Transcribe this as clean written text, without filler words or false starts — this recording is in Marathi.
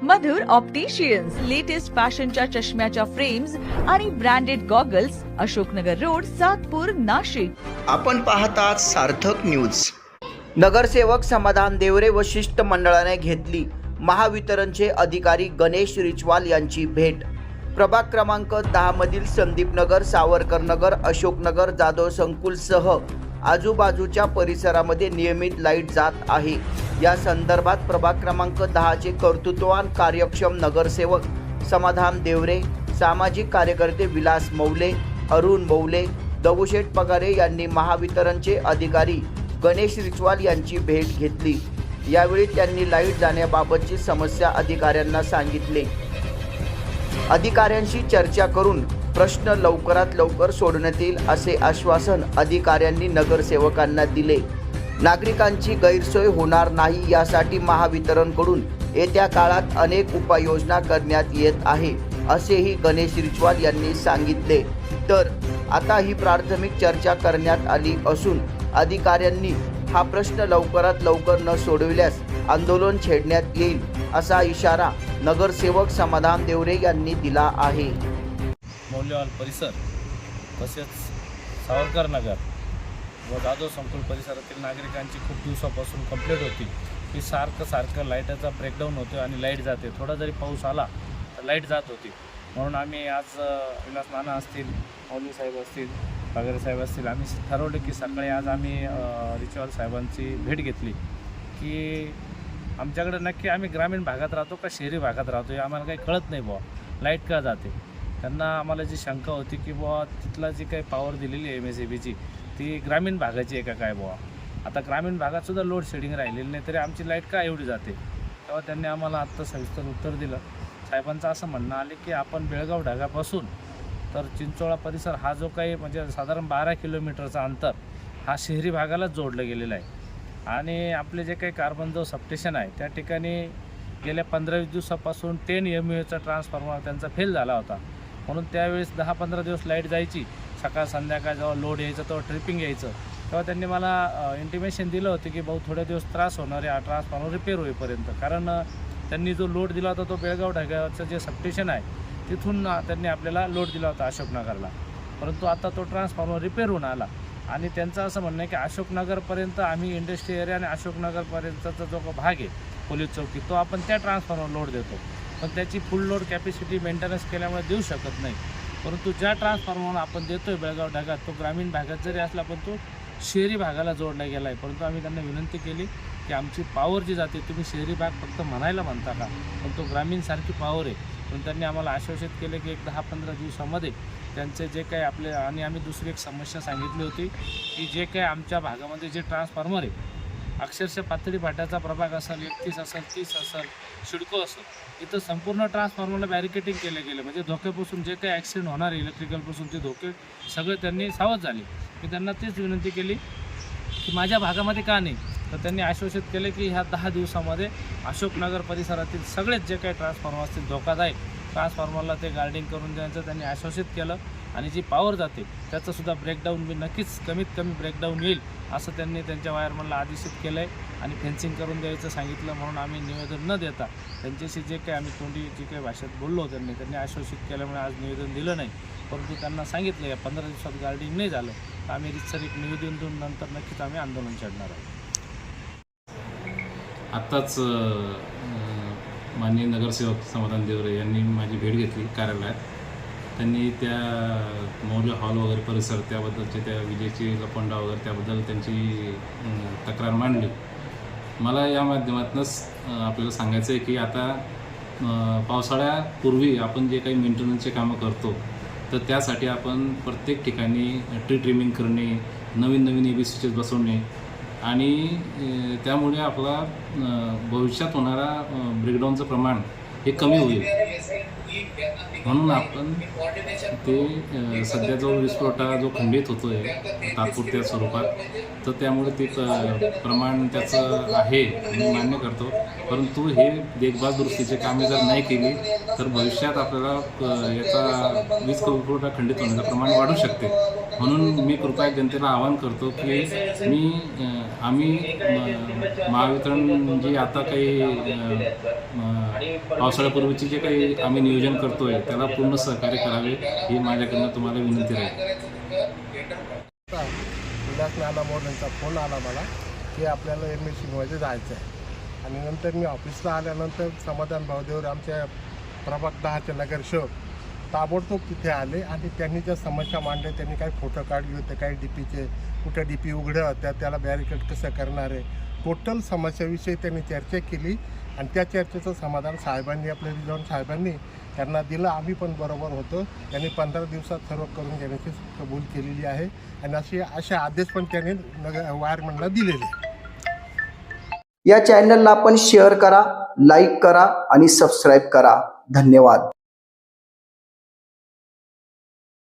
मधुर ऑप्टिशियन्स लेटेस्ट फॅशनच्या चष्म्याच्या फ्रेम्स आणि branded goggles, Ashoknagar road, Satpur, Nashik. आपण पाहतात सार्थक न्यूज. नगरसेवक समाधान देवरे व शिष्टमंडळाने घेतली महावितरणचे अधिकारी गणेश रिचवाल यांची भेट. प्रभाग क्रमांक 10 मधील संदीपनगर, सावरकरनगर, अशोकनगर, जाधव संकुलसह आजूबाजूच्या परिसरामध्ये नियमित लाईट जात आहे. या संदर्भात प्रभाग क्रमांक 10 चे कर्तृत्ववान कार्यक्षम नगरसेवक समाधान देवरे, सामाजिक कार्यकर्ते विलास मौले, अरुण मौले, दगडूशेठ पगारे यांनी महावितरणचे अधिकारी गणेश रिचवाल यांची भेट घेतली. यावेळी त्यांनी लाईट जाण्याबाबतची समस्या अधिकाऱ्यांना सांगितले. अधिकाऱ्यांशी चर्चा करून प्रश्न लवकरात लवकर सोडवण्यात येईल असे आश्वासन अधिकाऱ्यांनी नगरसेवकांना दिले. नागरिकांची गैरसोय होणार नाही यासाठी महावितरणकडून येत्या काळात अनेक उपाययोजना करण्यात येत आहे असेही गणेश रिचवाल यांनी सांगितले. तर आता ही प्राथमिक चर्चा करण्यात आली असून अधिकाऱ्यांनी हा प्रश्न लवकरात लवकर न सोडविल्यास आंदोलन छेडण्यात येईल असा इशारा नगरसेवक समाधान देवरे यांनी दिला आहे. मौल्यवान परिसर तसेच सावरकर नगर व जाधव संकुल परिसरातील नागरिकांची खूप दिवसापासून कंप्लेंट होती की सारखं लाईटाचा ब्रेकडाऊन होतो आणि लाईट जाते. थोडा जरी पाऊस आला तर लाईट जात होती. म्हणून आम्ही आज विलास नाना असतील, मौली साहेब असतील, पगारे साहेब असतील, आम्ही ठरवले की सकाळी आज आम्ही रिचवाल साहेबांची भेट घेतली की आमच्याकडे नक्की आम्ही ग्रामीण भागात राहतो का शहरी भागात राहतो हे आम्हाला काही कळत नाही बुवा, लाईट का जाते. त्यांना आम्हाला जी शंका होती की बुवा तिथला जी काही पॉवर दिलेली आहे MSEBची ती ग्रामीण भागाची आहे का काय बुवा. आता ग्रामीण भागातसुद्धा लोड शेडिंग राहिलेली नाही तरी आमची लाईट का एवढी जाते. तेव्हा त्यांनी आम्हाला आत्ता सविस्तर उत्तर दिलं. साहेबांचं असं म्हणणं आले की आपण बेळगाव ढगापासून तर चिंचोळा परिसर हा जो काही म्हणजे साधारण 12 किलोमीटरचा अंतर हा शहरी भागालाच जोडलं गेलेलं आहे. आणि आपले जे काही कार्बन जो सबस्टेशन आहे त्या ठिकाणी गेल्या 15-20 दिवसापासून 10 MVAचा ट्रान्सफॉर्मर त्यांचा फेल झाला होता. म्हणून त्यावेळेस 10-15 दिवस लाईट जायची. सकाळ संध्याकाळ जेव्हा लोड यायचं तेव्हा ट्रिपिंग यायचं. तेव्हा त्यांनी मला इंटिमेशन दिलं होतं की भाऊ थोडे दिवस त्रास होणार आहे ट्रान्सफॉर्मर रिपेअर होईपर्यंत. कारण त्यांनी जो लोड दिला होता तो बेळगाव ढगाचं जे सबस्टेशन आहे तिथून त्यांनी आपल्याला लोड दिला होता अशोकनगरला. परंतु आता तो ट्रान्सफॉर्मर रिपेअर होऊन आला आणि त्यांचं असं म्हणणं आहे की अशोकनगरपर्यंत आम्ही इंडस्ट्री एरिया आणि अशोकनगरपर्यंतचा जो भाग आहे पोलीस चौकी तो आपण त्या ट्रान्सफॉर्मर लोड देतो. पण त्याची फुल लोड कॅपॅसिटी मेंटेनन्स केल्यामुळे देऊ शकत नाही. परंतु ज्या ट्रान्सफॉर्मर आपण देतो आहे बेळगाव ढगात तो ग्रामीण भागात जरी असला पण तो शहरी भागाला जोडला गेला आहे. परंतु आम्ही त्यांना विनंती केली की आमची पॉवर जी जाते तुम्ही शहरी भाग फक्त म्हणायला म्हणता का, पण तो ग्रामीणसारखी पॉवर आहे. पण त्यांनी आम्हाला आश्वासित केले की एक 10-15 दिवसामध्ये त्यांचे जे काही आपले आणि आम्ही दुसरी एक समस्या सांगितली होती की जे काही आमच्या भागामध्ये जे ट्रान्सफॉर्मर आहे अक्षरशः पाथडी फाट्याचा प्रभाग असेल, 31 असेल, 30 असेल, शिडको असेल, इथं संपूर्ण ट्रान्सफॉर्मरला बॅरिकेटिंग केले गेले. म्हणजे धोक्यापासून जे काही ॲक्सिडेंट होणार आहे इलेक्ट्रिकलपासून ते धोके सगळे त्यांनी सावध झाले. मी त्यांना तेच विनंती केली की माझ्या भागामध्ये का नाही. तर त्यांनी आश्वासित केले की ह्या 10 दिवसामध्ये अशोकनगर परिसरातील सगळेच जे काही ट्रान्सफॉर्मर असतील धोकादायक ट्रान्सफॉर्मरला ते गार्डिंग करून द्यायचं त्यांनी आश्वासित केलं. आणि जी पॉवर जाते त्याचंसुद्धा ब्रेकडाऊन मी नक्कीच कमीत कमी ब्रेकडाऊन येईल असं त्यांनी त्यांच्या वायरमनला आदेशित केलं आहे. आणि फेन्सिंग करून द्यायचं सांगितलं. म्हणून आम्ही निवेदन न देता त्यांच्याशी जे काही आम्ही तोंडी जी काही भाषेत बोललो त्यांनी आश्वासित केल्यामुळे आज निवेदन दिलं नाही. परंतु त्यांना सांगितलं या 15 दिवसात गार्डिंग नाही झालं तर आम्ही रितसर एक निवेदन देऊन नंतर नक्कीच आम्ही आंदोलन छेडणार आहे. आत्ताच माननीय नगरसेवक समाधान देवरे यांनी माझी भेट घेतली कार्यालयात. त्यांनी त्या मौल्य हॉल वगैरे परिसर त्याबद्दलचे त्या विजेची लपंडा वगैरे त्याबद्दल त्यांची तक्रार मांडली. मला या माध्यमातूनच आपल्याला सांगायचं आहे की आता पावसाळ्यापूर्वी आपण जे काही मेंटेनन्सचे कामं करतो तर त्यासाठी आपण प्रत्येक ठिकाणी ट्री ट्रिमिंग करणे, नवीन ABCs बसवणे आणि त्यामुळे आपला भविष्यात होणारा ब्रेकडाऊनचं प्रमाण हे कमी होईल. म्हणून आपण ते सध्या जो वीजपुरवठा जो खंडित होतो आहे तात्पुरत्या स्वरूपात, तर त्यामुळे ते प्रमाण त्याचं आहे मी मान्य करतो. परंतु हे देखभाल दुरुस्तीचे कामे जर नाही केली तर भविष्यात आपल्याला याचा वीज पुरवठा खंडित होण्याचं प्रमाण वाढू शकते. म्हणून मी कृपया जनतेला आवाहन करतो की आम्ही महावितरण जी आता काही पावसाळ्यापूर्वीचे जे काही आम्ही नियोजन करतो आहे त्याला पूर्ण सहकार्य करावे ही माझ्याकडनं तुम्हाला विनंती राहील. उल्हास नाना मोड यांचा फोन आला मला की आपल्याला MSCमध्ये जायचं आहे. आणि नंतर मी ऑफिसला आल्यानंतर समाधान भाऊदेवर आमच्या प्रभाग 10चे नगरसेवक ताबडतोब तिथे आले आणि त्यांनी ज्या समस्या मांडल्या, त्यांनी काही फोटो काढले होते, काही DPचे कुठं DP उघड्या होत्या, त्याला बॅरिकेड कसं करणार आहे, टोटल समस्याविषयी त्यांनी चर्चा केली. आणि त्या चर्चेचं समाधान साहेबांनी, आपल्या रिजवान साहेबांनी त्यांना दिलं. आम्ही पण बरोबर होतो. त्यांनी 15 दिवसात सर्व करून घेण्याची कबूल केलेली आहे आणि असे आदेश पण त्यांनी वायरमॅनला दिलेले. या चॅनलला आपण शेअर करा, लाईक करा आणि सबस्क्राईब करा. धन्यवाद.